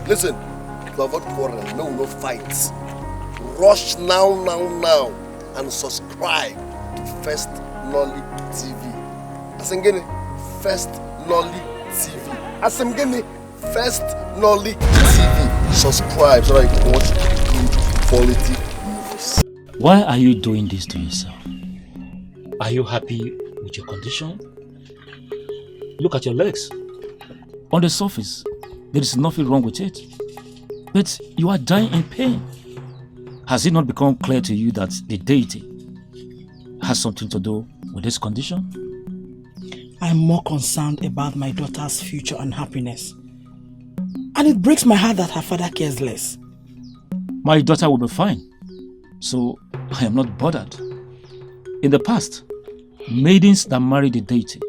Listen, to avoid quarrel, no fights. Rush now, and subscribe to First Nolly TV. Asengene, First Nolly TV. Asengene, First Nolly TV. Subscribe so that you can watch good quality movies. Why are you doing this to yourself? Are you happy with your condition? Look at your legs. On the surface, there is nothing wrong with it. But you are dying in pain. Has it not become clear to you that the deity has something to do with this condition? I'm more concerned about my daughter's future and happiness. And it breaks my heart that her father cares less. My daughter will be fine, so I am not bothered. In the past, maidens that married the deity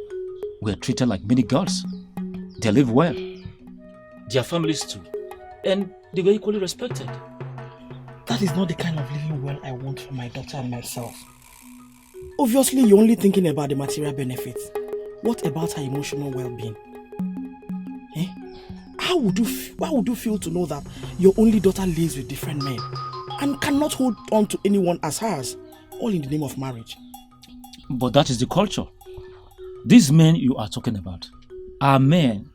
were treated like mini gods. They live well. Their families too. And they were equally respected. That is not the kind of living well I want for my daughter and myself. Obviously, you're only thinking about the material benefits. What about her emotional well-being? Eh? Why would you feel to know that your only daughter lives with different men and cannot hold on to anyone as hers, all in the name of marriage? But that is the culture. These men you are talking about are men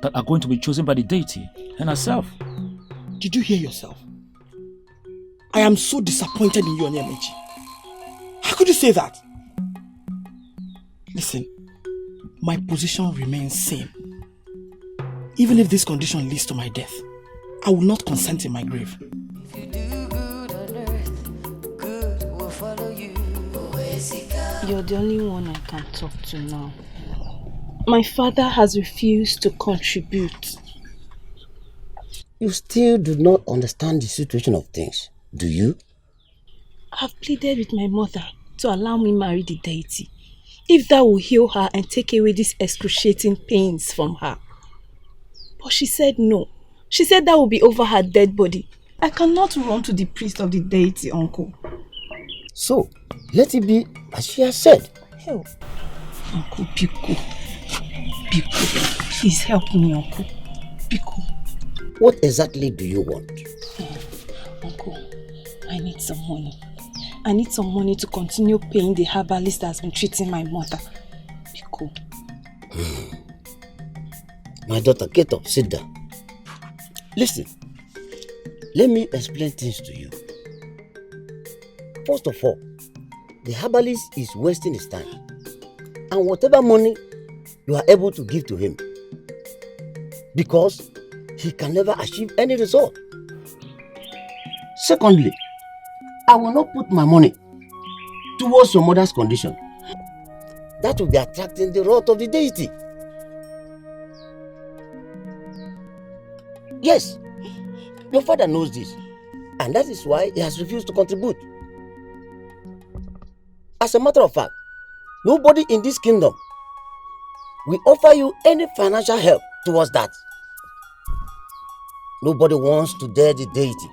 that are going to be chosen by the deity and herself. Did you hear yourself? I am so disappointed in you, Onyemechi. How could you say that? Listen, my position remains same. Even if this condition leads to my death, I will not consent in my grave. If you do good on earth, good will follow you. You're the only one I can talk to now. My father has refused to contribute. You still do not understand the situation of things, do you? I've pleaded with my mother to allow me marry the deity, if that will heal her and take away these excruciating pains from her. But she said no. She said that will be over her dead body. I cannot run to the priest of the deity, uncle. So, let it be as she has said. Help. Uncle Pico. Please help me, Uncle. Pico. What exactly do you want? Uncle, I need some money. I need some money to continue paying the herbalist that has been treating my mother. Pico. My daughter, get up, sit down. Listen, let me explain things to you. First of all, the herbalist is wasting his time. And whatever money you are able to give to him, because he can never achieve any result. Secondly, I will not put my money towards your mother's condition. That will be attracting the wrath of the deity. Yes, your father knows this, and that is why he has refused to contribute. As a matter of fact, nobody in this kingdom will offer you any financial help towards that. Nobody wants to dare the deity.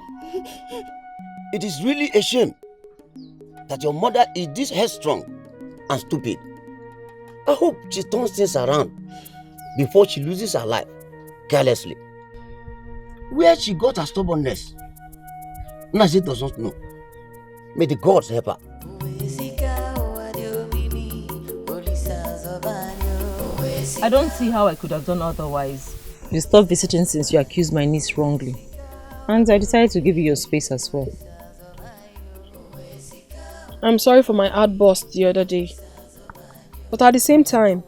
It is really a shame that your mother is this headstrong and stupid. I hope she turns things around before she loses her life carelessly. Where she got her stubbornness, Nazi does not know. May the gods help her. I don't see how I could have done otherwise. You stopped visiting since you accused my niece wrongly. And I decided to give you your space as well. I'm sorry for my outburst the other day. But at the same time,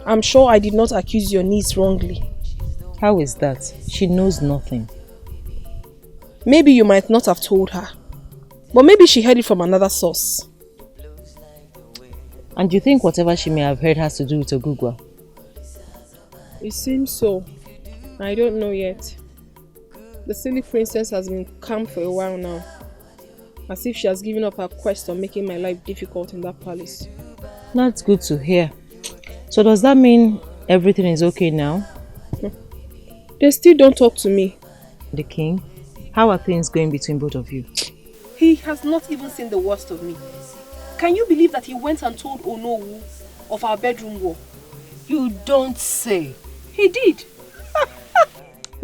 I'm sure I did not accuse your niece wrongly. How is that? She knows nothing. Maybe you might not have told her. But maybe she heard it from another source. And you think whatever she may have heard has to do with Ogugwa? It seems so. I don't know yet. The silly princess has been calm for a while now. As if she has given up her quest on making my life difficult in that palace. That's good to hear. So does that mean everything is okay now? They still don't talk to me. The king? How are things going between both of you? He has not even seen the worst of me. Can you believe that he went and told Onowu of our bedroom war? You don't say. He did.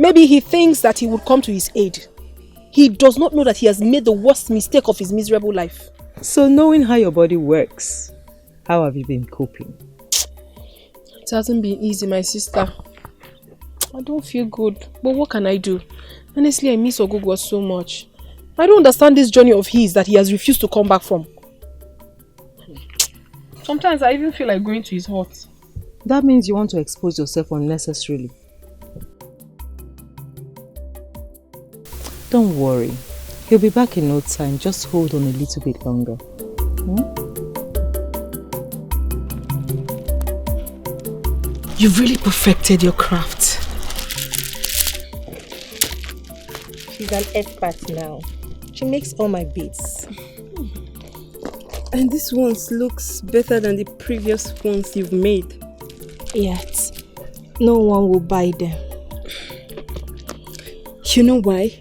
Maybe he thinks that he would come to his aid. He does not know that he has made the worst mistake of his miserable life. So knowing how your body works, how have you been coping? It hasn't been easy, my sister. I don't feel good, but what can I do? Honestly, I miss Ogogo so much. I don't understand this journey of his that he has refused to come back from. Sometimes I even feel like going to his hut. That means you want to expose yourself unnecessarily. Don't worry. He'll be back in no time. Just hold on a little bit longer. You've really perfected your craft. She's an expert now. She makes all my beads. And this one looks better than the previous ones you've made. Yet, no one will buy them. You know why?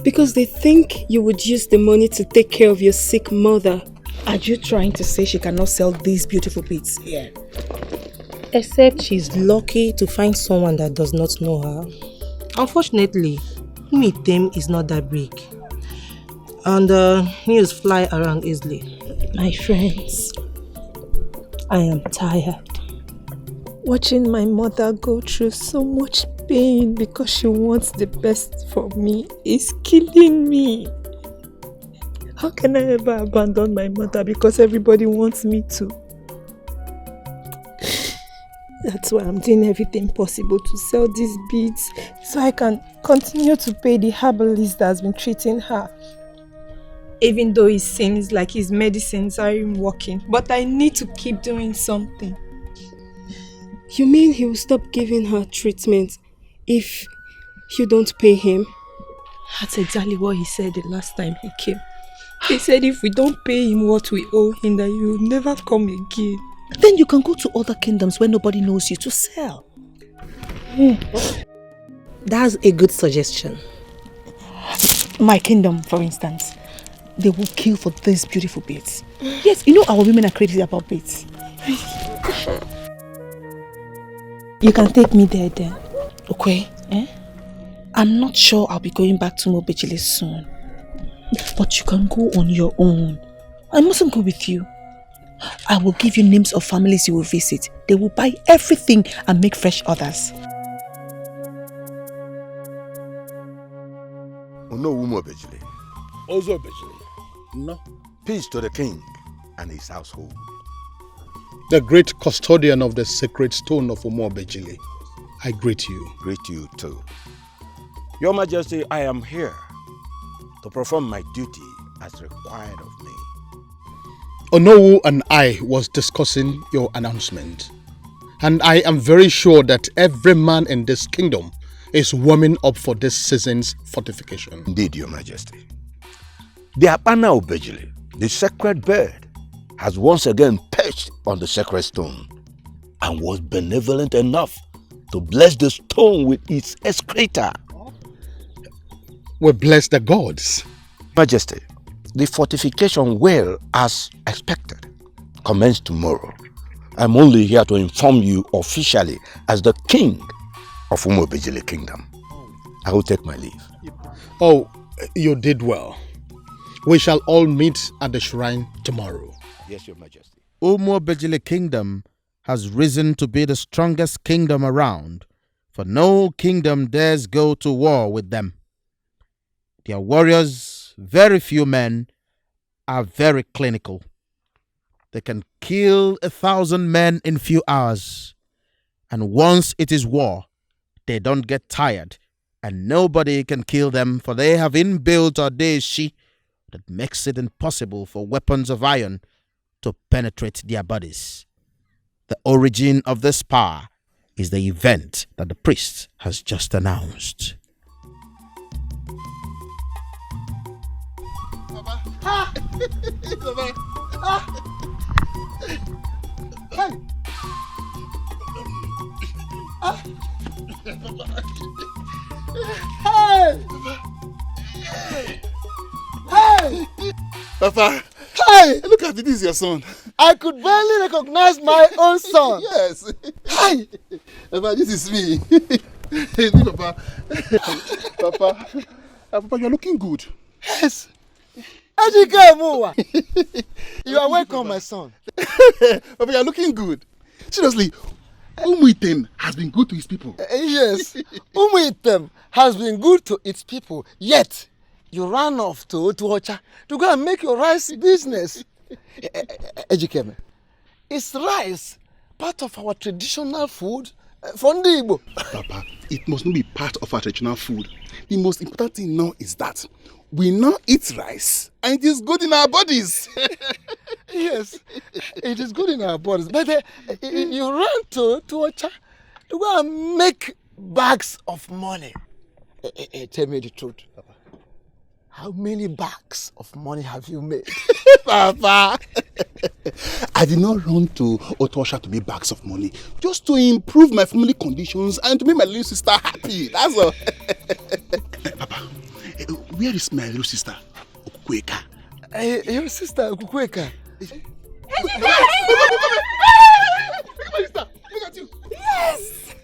Because they think you would use the money to take care of your sick mother. Are you trying to say she cannot sell these beautiful beads here? Except she's lucky to find someone that does not know her. Unfortunately, Umitem is not that big. And news fly around easily. My friends, I am tired. Watching my mother go through so much pain because she wants the best for me is killing me. How can I ever abandon my mother because everybody wants me to? That's why I'm doing everything possible to sell these beads so I can continue to pay the herbalist that has been treating her. Even though it seems like his medicines aren't working, but I need to keep doing something. You mean he will stop giving her treatment if you don't pay him? That's exactly what he said the last time he came. He said if we don't pay him what we owe him, that he will never come again. Then you can go to other kingdoms where nobody knows you to sell. That's a good suggestion. My kingdom, for instance, they will kill for these beautiful beads. Yes, you know our women are crazy about beads. You can take me there then. Okay. I'm not sure I'll be going back to Mobejile soon. But you can go on your own. I mustn't go with you. I will give you names of families you will visit. They will buy everything and make fresh orders. No woman Bejile. Also Bejile. No. Peace to the king and his household. The great custodian of the sacred stone of Umo Bejile. I greet you. Greet you too. Your Majesty, I am here to perform my duty as required of me. Onowu and I was discussing your announcement. And I am very sure that every man in this kingdom is warming up for this season's fortification. Indeed, Your Majesty. The Apana of Bejile, the sacred bird, has once again perched on the sacred stone and was benevolent enough to bless the stone with its excreta. We bless the gods. Majesty, the fortification will, as expected, commence tomorrow. I'm only here to inform you officially as the king of Umo Bejile Kingdom. I will take my leave. Oh, you did well. We shall all meet at the shrine tomorrow. Yes, Your Majesty. Umo Bejile Kingdom has risen to be the strongest kingdom around, for no kingdom dares go to war with them. Their warriors, very few men, are very clinical. They can kill 1,000 men in few hours. And once it is war, they don't get tired, and nobody can kill them, for they have inbuilt Odeshi that makes it impossible for weapons of iron to penetrate their bodies. The origin of this power is the event that the priest has just announced. Papa, hi! Look at it, this is your son. I could barely recognize my own son. Yes. Hi! Papa, this is me. Papa. Papa. Papa, you're looking good. Yes. Ejike, you are welcome, my son. Papa, you're looking good. Seriously, Umuitem has been good to his people. Yes, Umuitem has been good to its people, yet you ran off to Ocha to go and make your rice business. Ejike, is rice part of our traditional food? Fondi Igbo. Papa, it must not be part of our traditional food. The most important thing now is that we now eat rice and it is good in our bodies. Yes, it is good in our bodies. But you ran to Ocha to go and make bags of money. Tell me the truth, Papa. How many bags of money have you made? Papa, I did not run to Otosha to make bags of money, just to improve my family conditions and to make my little sister happy. That's all. Papa, where is my little sister, Okukweka? Your sister, Okukweka? Look at you. Yes!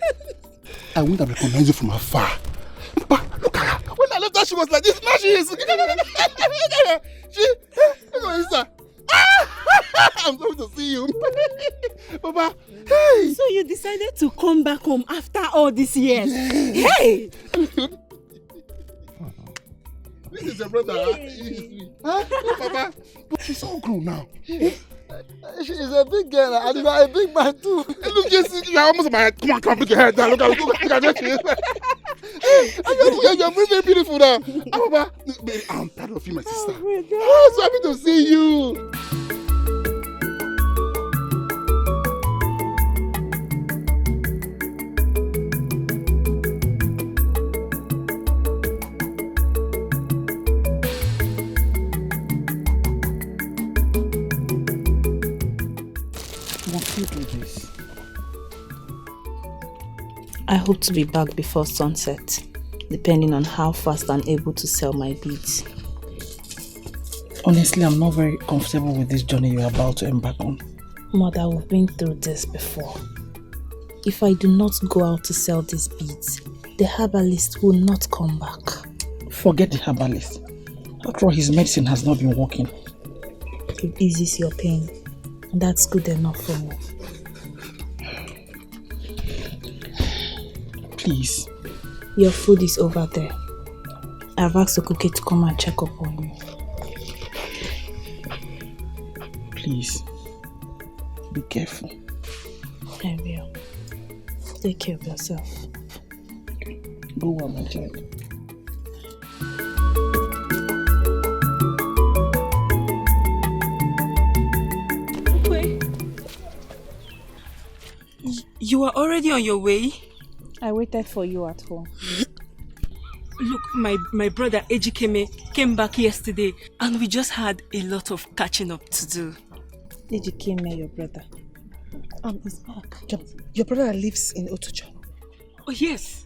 I wouldn't have recognized you from afar. Papa, look at her. When I left her, she was like this. Now she is. Look at my sister. I'm sorry to see you. Papa, hey. So you decided to come back home after all these years? Yeah. Hey! This is your brother. Hey. Huh? Papa, she's all grown now. Yes. She's a big girl and you are a big man too. Look, Jesse, you are almost my head. Come on, put your head down. Look at Jesse. You're very, very beautiful now. Papa, I'm proud of you, my sister. Oh, so happy to see you. Must you do this? I hope to be back before sunset, depending on how fast I'm able to sell my beads. Honestly, I'm not very comfortable with this journey you're about to embark on. Mother, we've been through this before. If I do not go out to sell these beads, the herbalist will not come back. Forget the herbalist. After all, his medicine has not been working. It eases your pain, and that's good enough for me. Please. Your food is over there. I've asked Okuke to come and check up on you. Please. Be careful. I will. Take care of yourself. Go well, my child. You are already on your way? I waited for you at home. Look, my brother Ejikeme came back yesterday and we just had a lot of catching up to do. Ejikeme, your brother. He's back. Your brother lives in Otocha. Oh yes,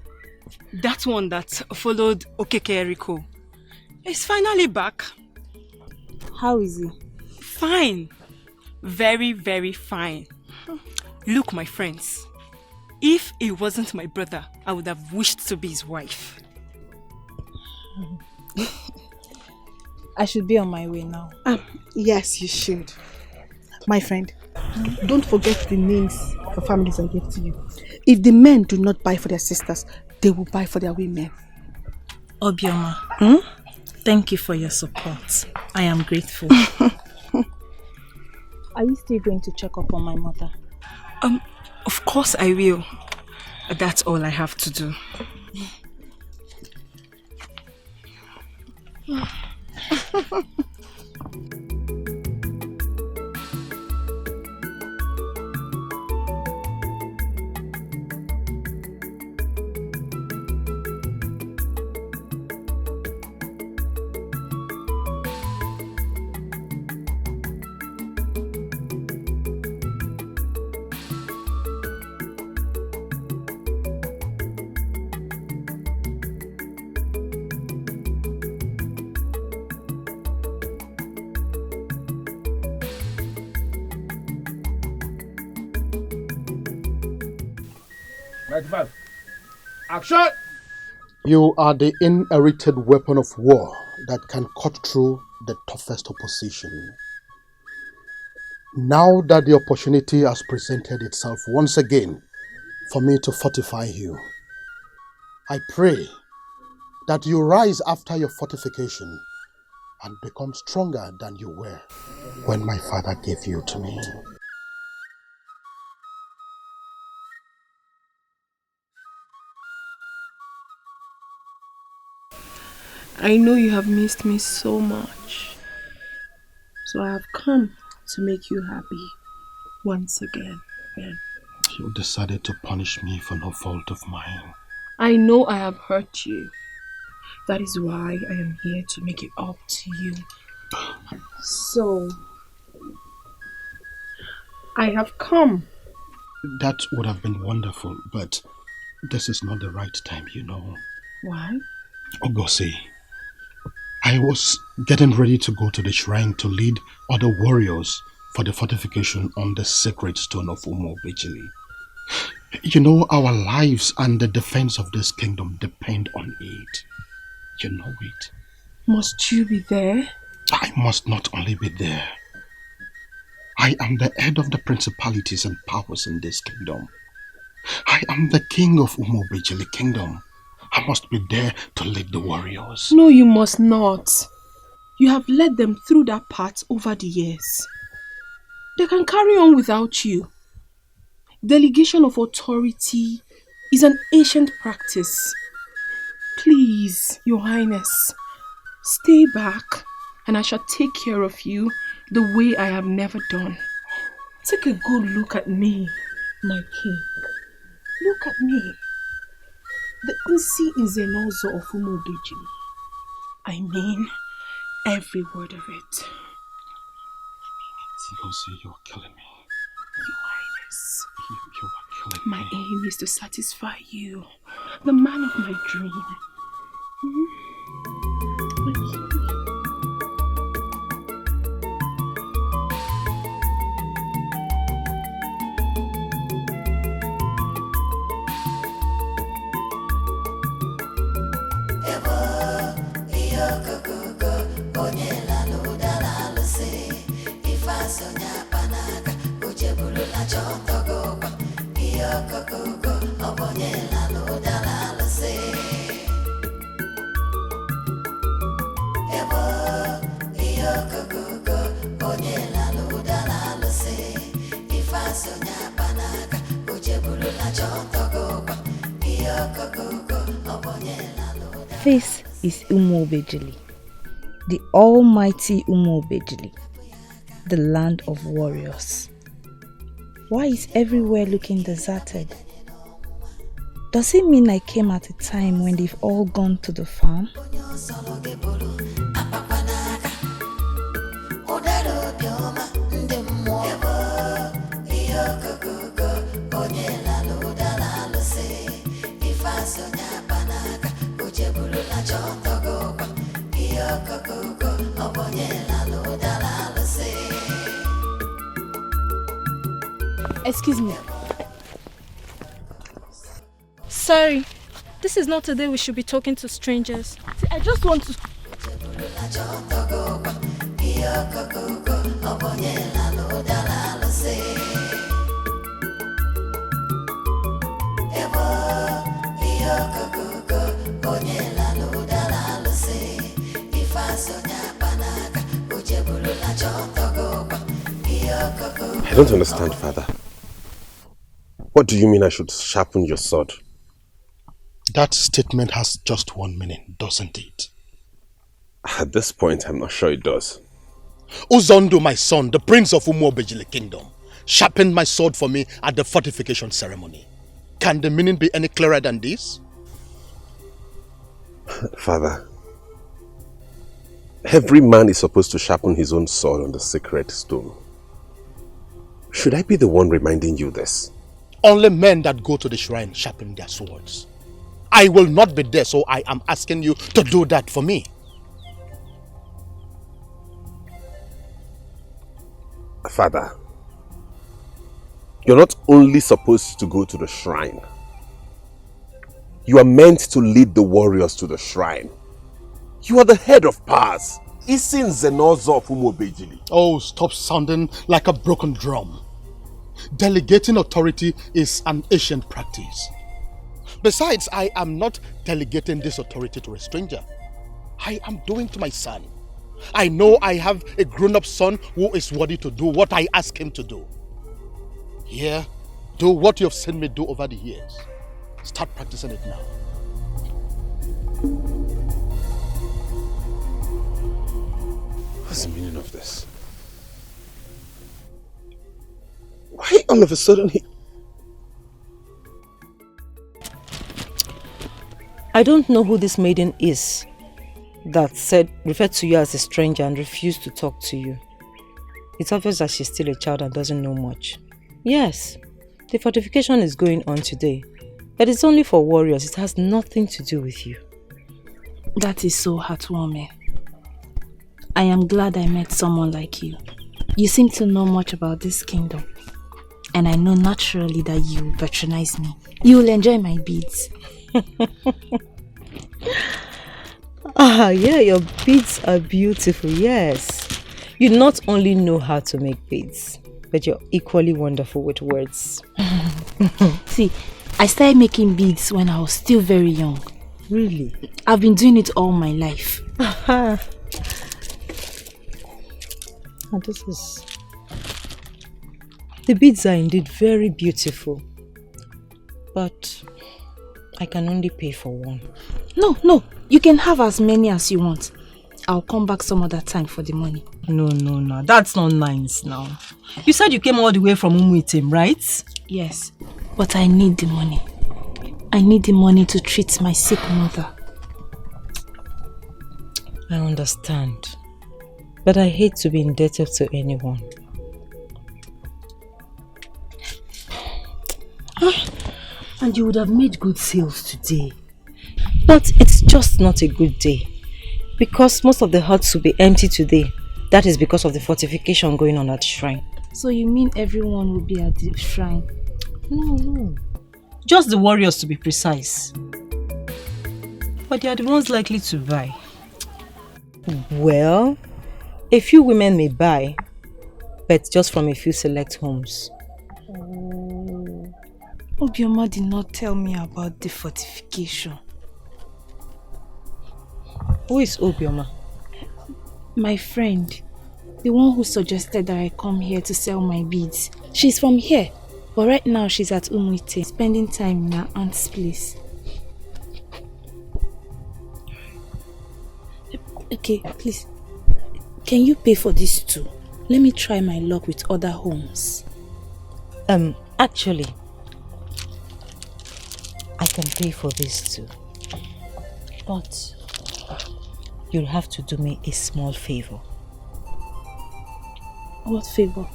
that one that followed Okeke Eriko. He's finally back. How is he? Fine. Very, very fine. Look, my friends. If he wasn't my brother, I would have wished to be his wife. I should be on my way now. Yes, you should. My friend, don't forget the names of families I gave to you. If the men do not buy for their sisters, they will buy for their women. Obioma, thank you for your support. I am grateful. Are you still going to check up on my mother? Of course I will. That's all I have to do. Action! You are the inherited weapon of war that can cut through the toughest opposition. Now that the opportunity has presented itself once again for me to fortify you, I pray that you rise after your fortification and become stronger than you were when my father gave you to me. I know you have missed me so much. So I have come to make you happy once again. You decided to punish me for no fault of mine. I know I have hurt you. That is why I am here to make it up to you. So, I have come. That would have been wonderful, but this is not the right time, you know. Why? Ogosi, I was getting ready to go to the shrine to lead other warriors for the fortification on the sacred stone of Umobejili. You know, our lives and the defense of this kingdom depend on it. You know it. Must you be there? I must not only be there. I am the head of the principalities and powers in this kingdom. I am the king of Umobejili kingdom. I must be there to lead the warriors. No, you must not. You have led them through that path over the years. They can carry on without you. Delegation of authority is an ancient practice. Please, Your Highness, stay back and I shall take care of you the way I have never done. Take a good look at me, my king. Look at me. The Nsi Nzenozo of Umobejili. I mean every word of it. Ngozi, you're killing me. Your Highness. You are killing My me. aim is to satisfy you, the man of my dream. My king. This is Umobejili, the almighty Umobejili, the land of warriors. Why is everywhere looking deserted? Does it mean I came at a time when they've all gone to the farm? Excuse me. Sorry, this is not a day we should be talking to strangers. See, I just want to... I don't understand, Father. What do you mean I should sharpen your sword? That statement has just one meaning, doesn't it? At this point, I'm not sure it does. Uzondo, my son, the prince of Umobejili kingdom, sharpened my sword for me at the fortification ceremony. Can the meaning be any clearer than this? Father, every man is supposed to sharpen his own sword on the sacred stone. Should I be the one reminding you this? Only men that go to the shrine sharpen their swords. I will not be there, so I am asking you to do that for me. Father, you're not only supposed to go to the shrine, You are meant to lead the warriors to the shrine. You are the head of Paz. Isin Zenozo of Umobejili. Oh, stop sounding like a broken drum. Delegating authority is an ancient practice. Besides, I am not delegating this authority to a stranger. I am doing to my son. I know I have a grown-up son who is worthy to do what I ask him to do. Here, do what you have seen me do over the years. Start practicing it now. What's the meaning of this? Why all of a sudden he... I don't know who this maiden is that referred to you as a stranger and refused to talk to you. It's obvious that she's still a child and doesn't know much. Yes, the fortification is going on today, but it's only for warriors. It has nothing to do with you. That is so heartwarming. I am glad I met someone like you. You seem to know much about this kingdom. And I know naturally that you will patronize me. You will enjoy my beads. Yeah, your beads are beautiful, yes. You not only know how to make beads, but you're equally wonderful with words. See, I started making beads when I was still very young. Really? I've been doing it all my life. And this is... The beads are indeed very beautiful, but I can only pay for one. No, you can have as many as you want. I'll come back some other time for the money. No, that's not nice now. You said you came all the way from Umuitem, right? Yes, but I need the money. I need the money to treat my sick mother. I understand, but I hate to be indebted to anyone. And you would have made good sales today. But it's just not a good day. Because most of the huts will be empty today. That is because of the fortification going on at the shrine. So you mean everyone will be at the shrine? No. Just the warriors, to be precise. But they are the ones likely to buy. Well, a few women may buy, but just from a few select homes. Obioma did not tell me about the fortification. Who is Obioma? My friend. The one who suggested that I come here to sell my beads. She's from here, but right now she's at Umuite, spending time in her aunt's place. Okay, please. Can you pay for this too? Let me try my luck with other homes. Actually, I can pay for this too. But you'll have to do me a small favor. What favor?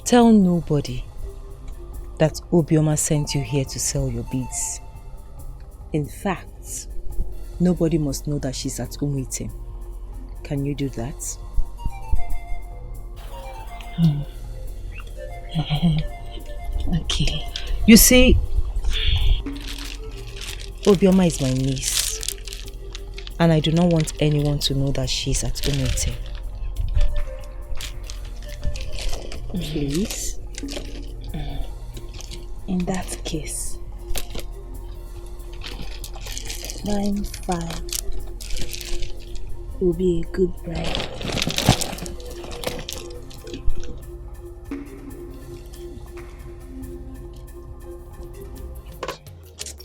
Tell nobody that Obioma sent you here to sell your beads. In fact, nobody must know that she's at Umuitem. Can you do that? Okay. You see, Obioma is my niece, and I do not want anyone to know that she's at Umuitem. Please? In that case, 9-5 will be a good bride.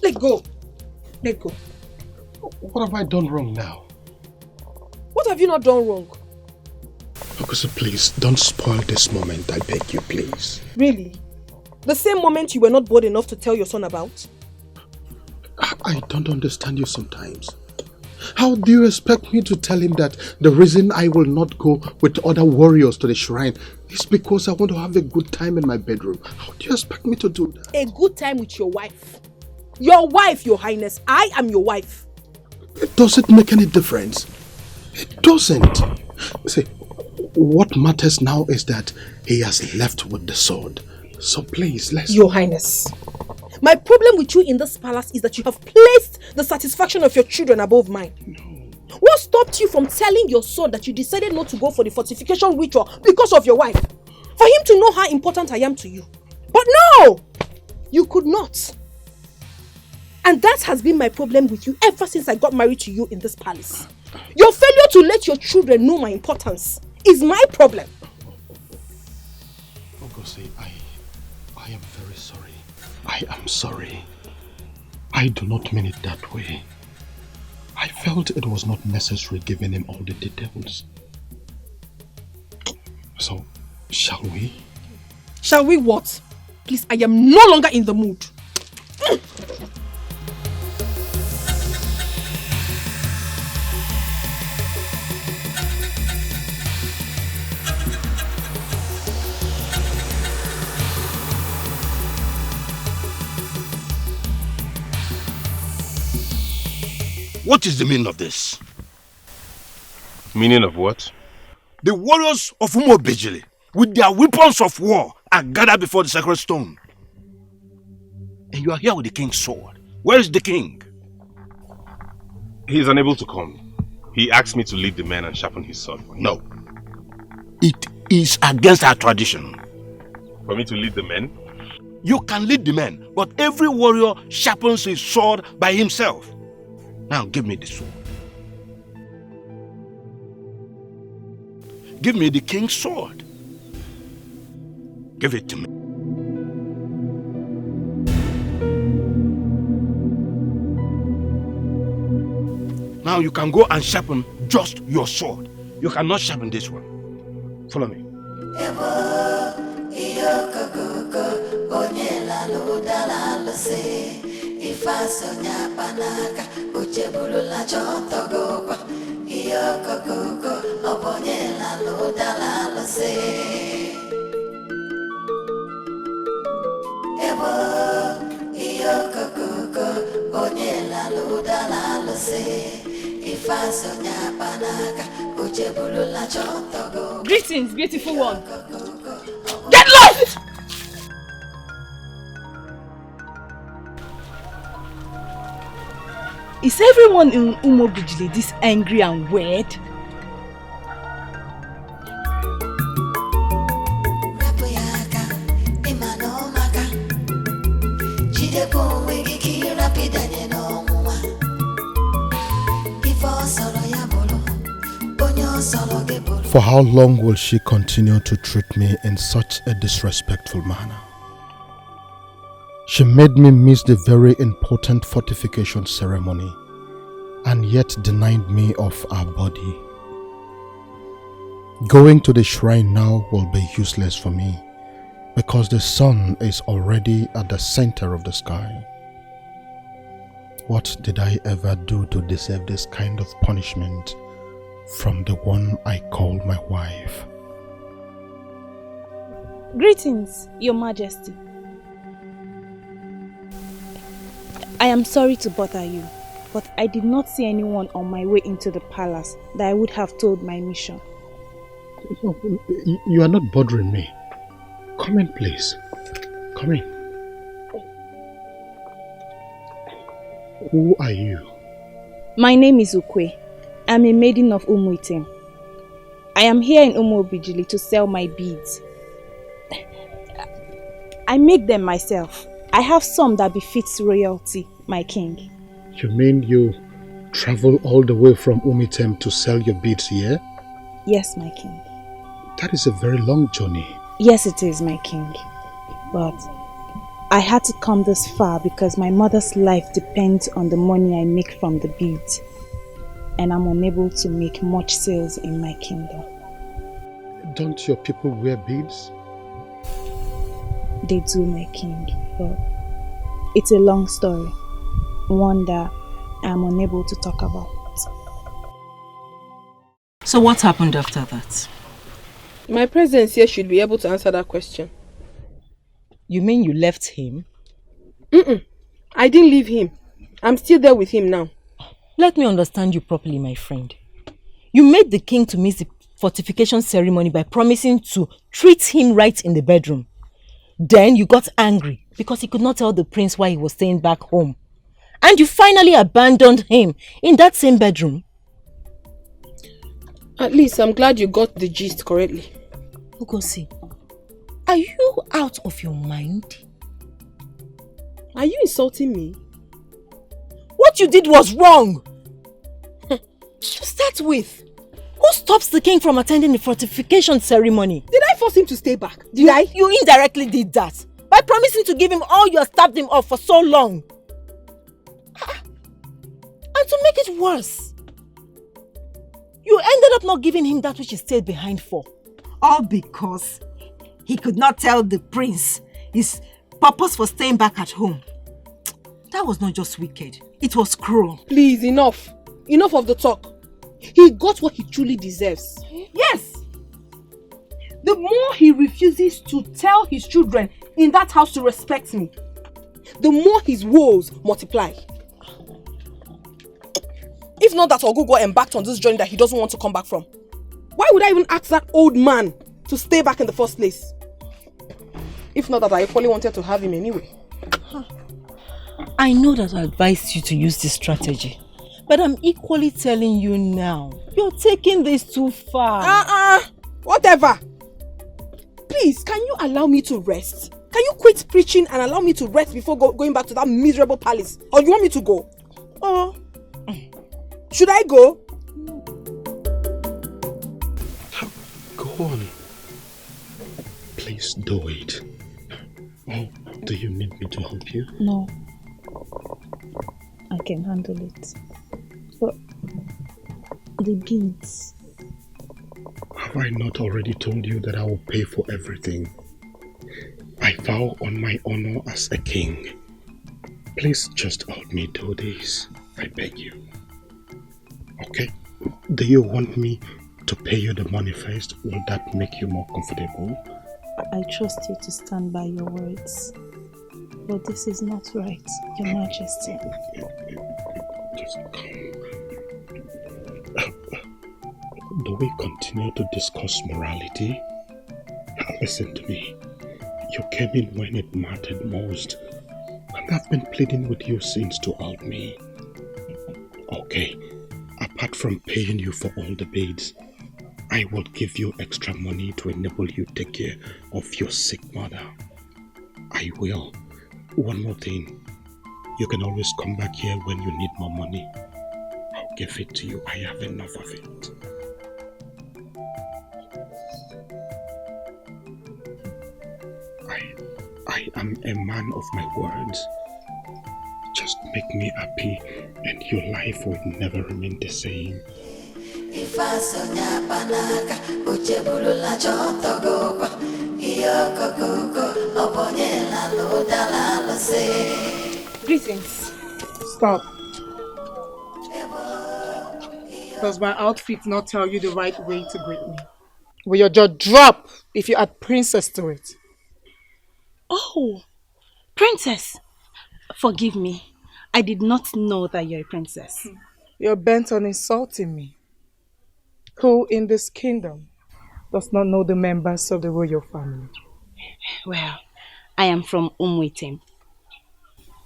Let go. Let go. What have I done wrong now? What have you not done wrong? Okusu, please, don't spoil this moment, I beg you, please. Really? The same moment you were not bold enough to tell your son about? I don't understand you sometimes. How do you expect me to tell him that the reason I will not go with other warriors to the shrine is because I want to have a good time in my bedroom? How do you expect me to do that? A good time with your wife. Your wife, Your Highness. I am your wife. It doesn't make any difference. It doesn't. See, what matters now is that he has left with the sword. So please, let's... Your Highness, My problem with you in this palace is that you have placed the satisfaction of your children above mine. No. What stopped you from telling your son that you decided not to go for the fortification ritual because of your wife? For him to know how important I am to you. But no! You could not. And that has been my problem with you ever since I got married to you in this palace. Your failure to let your children know my importance is my problem. Ngozi, I am very sorry. I am sorry. I do not mean it that way. I felt it was not necessary giving him all the details. So, shall we? Shall we what? Please, I am no longer in the mood. What is the meaning of this? Meaning of what? The warriors of Umobejili, with their weapons of war, are gathered before the sacred stone. And you are here with the king's sword. Where is the king? He is unable to come. He asked me to lead the men and sharpen his sword for him. No. It is against our tradition. For me to lead the men? You can lead the men, but every warrior sharpens his sword by himself. Now give me the sword. Give me the king's sword. Give it to me. Now you can go and sharpen just your sword. You cannot sharpen this one. Follow me. Greetings, beautiful one. Get lost! Is everyone in Umobejili this angry and weird? For how long will she continue to treat me in such a disrespectful manner? She made me miss the very important fortification ceremony and yet denied me of our body. Going to the shrine now will be useless for me because the sun is already at the center of the sky. What did I ever do to deserve this kind of punishment from the one I call my wife? Greetings, Your Majesty. I am sorry to bother you, but I did not see anyone on my way into the palace that I would have told my mission. No, you are not bothering me. Come in, please. Come in. Who are you? My name is Ukwe. I'm a maiden of Umuitem. I am here in Umobejili to sell my beads. I make them myself. I have some that befits royalty, my king. You mean you travel all the way from Umitem to sell your beads here? Yes, my king. That is a very long journey. Yes, it is, my king. But I had to come this far because my mother's life depends on the money I make from the beads. And I'm unable to make much sales in my kingdom. Don't your people wear beads? They do, my king, but it's a long story. One that I'm unable to talk about. So what happened after that? My presence here should be able to answer that question. You mean you left him? I didn't leave him. I'm still there with him now. Let me understand you properly, my friend. You made the king to miss the fortification ceremony by promising to treat him right in the bedroom. Then you got angry because he could not tell the prince why he was staying back home. And you finally abandoned him in that same bedroom. At least I'm glad you got the gist correctly. Ngozi, are you out of your mind? Are you insulting me? What you did was wrong. To start with, who stops the king from attending the fortification ceremony? Did I force him to stay back? Did I? You indirectly did that by promising to give him all you have stabbed him off for so long. And to make it worse, you ended up not giving him that which he stayed behind for. All because he could not tell the prince his purpose for staying back at home. That was not just wicked, it was cruel. Please, enough. Enough of the talk. He got what he truly deserves. Yes. The more he refuses to tell his children in that house to respect me, the more his woes multiply. If not that Ogogo embarked on this journey that he doesn't want to come back from, why would I even ask that old man to stay back in the first place? If not that I equally wanted to have him anyway. I know that I advised you to use this strategy, but I'm equally telling you now, you're taking this too far. Whatever. Please, can you allow me to rest? Can you quit preaching and allow me to rest before going back to that miserable palace? Or you want me to go? Should I go? Go on. Please do it. Oh, do you need me to help you? No. I can handle it. But the beads. Have I not already told you that I will pay for everything? I vow on my honor as a king. Please just help me do this. I beg you. Okay? Do you want me to pay you the money first? Will that make you more comfortable? I trust you to stand by your words. But this is not right, Your Majesty. Just come. Do we continue to discuss morality? Listen to me. You came in when it mattered most. And I've been pleading with you since to help me. Okay, apart from paying you for all the beads, I will give you extra money to enable you take care of your sick mother. I will. One more thing. You can always come back here when you need more money. I'll give it to you. I have enough of it. I am a man of my words. Just make me happy and your life will never remain the same. Greetings. Stop. Does my outfit not tell you the right way to greet me? Will your jaw drop if you add princess to it? Oh, princess. Forgive me. I did not know that you're a princess. You're bent on insulting me. Who in this kingdom does not know the members of the royal family? Well, I am from Umuitem.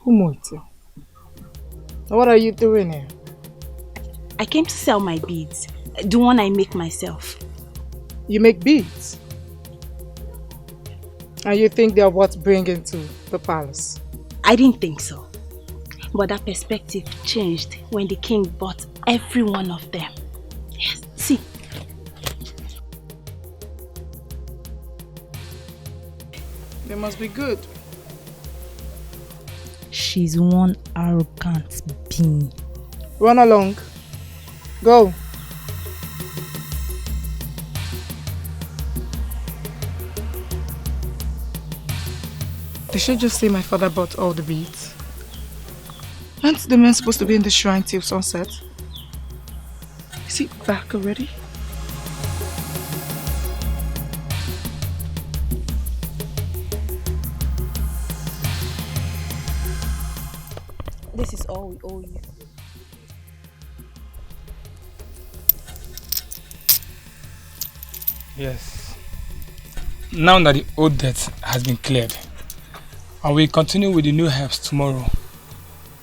Umuitem? What are you doing here? I came to sell my beads. The one I make myself. You make beads? And you think they're worth bringing to the palace? I didn't think so. But that perspective changed when the king bought every one of them. Yes, see. They must be good. She's one arrogant being. Run along. Go. Did she just say my father bought all the beads? Aren't the men supposed to be in the shrine till sunset? Is he back already? This is all we owe you. Yes. Now that the old debt has been cleared, I will continue with the new herbs tomorrow.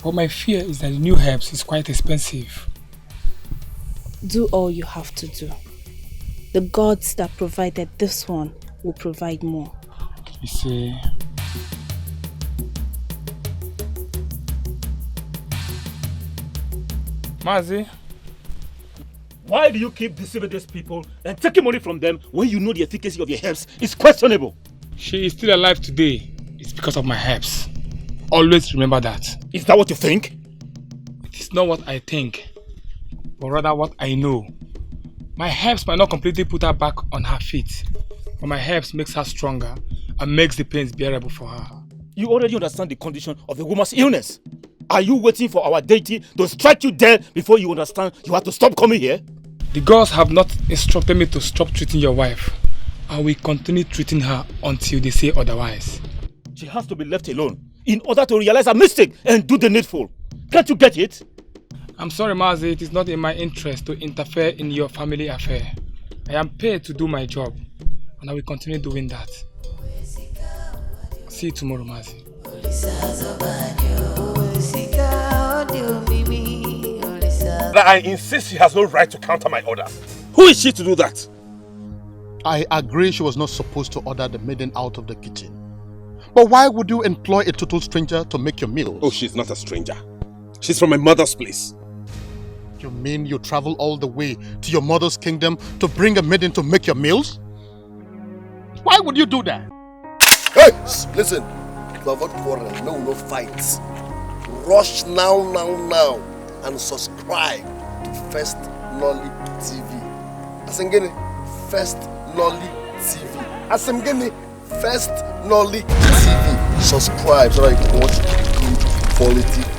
But my fear is that the new herbs is quite expensive. Do all you have to do. The gods that provided this one will provide more. You see... Mazi? Why do you keep deceiving these people and taking money from them when you know the efficacy of your herbs is questionable? She is still alive today. It's because of my herbs. Always remember that. Is that what you think? It is not what I think, but rather what I know. My herbs might not completely put her back on her feet, but my herbs makes her stronger and makes the pains bearable for her. You already understand the condition of a woman's illness. Are you waiting for our deity to strike you dead before you understand you have to stop coming here? The gods have not instructed me to stop treating your wife. I will continue treating her until they say otherwise. She has to be left alone in order to realize her mistake and do the needful. Can't you get it? I'm sorry, Mazi. It is not in my interest to interfere in your family affair. I am paid to do my job, and I will continue doing that. See you tomorrow, Mazi. I insist she has no right to counter my order. Who is she to do that? I agree she was not supposed to order the maiden out of the kitchen. But why would you employ a total stranger to make your meals? Oh, she's not a stranger. She's from my mother's place. You mean you travel all the way to your mother's kingdom to bring a maiden to make your meals? Why would you do that? Hey, listen. To avoid quarrel, no fights. Rush now, and subscribe to First Nolly TV. Asengene, First Nolly TV. Asengene, First Nolly TV. Subscribe so that you can watch good quality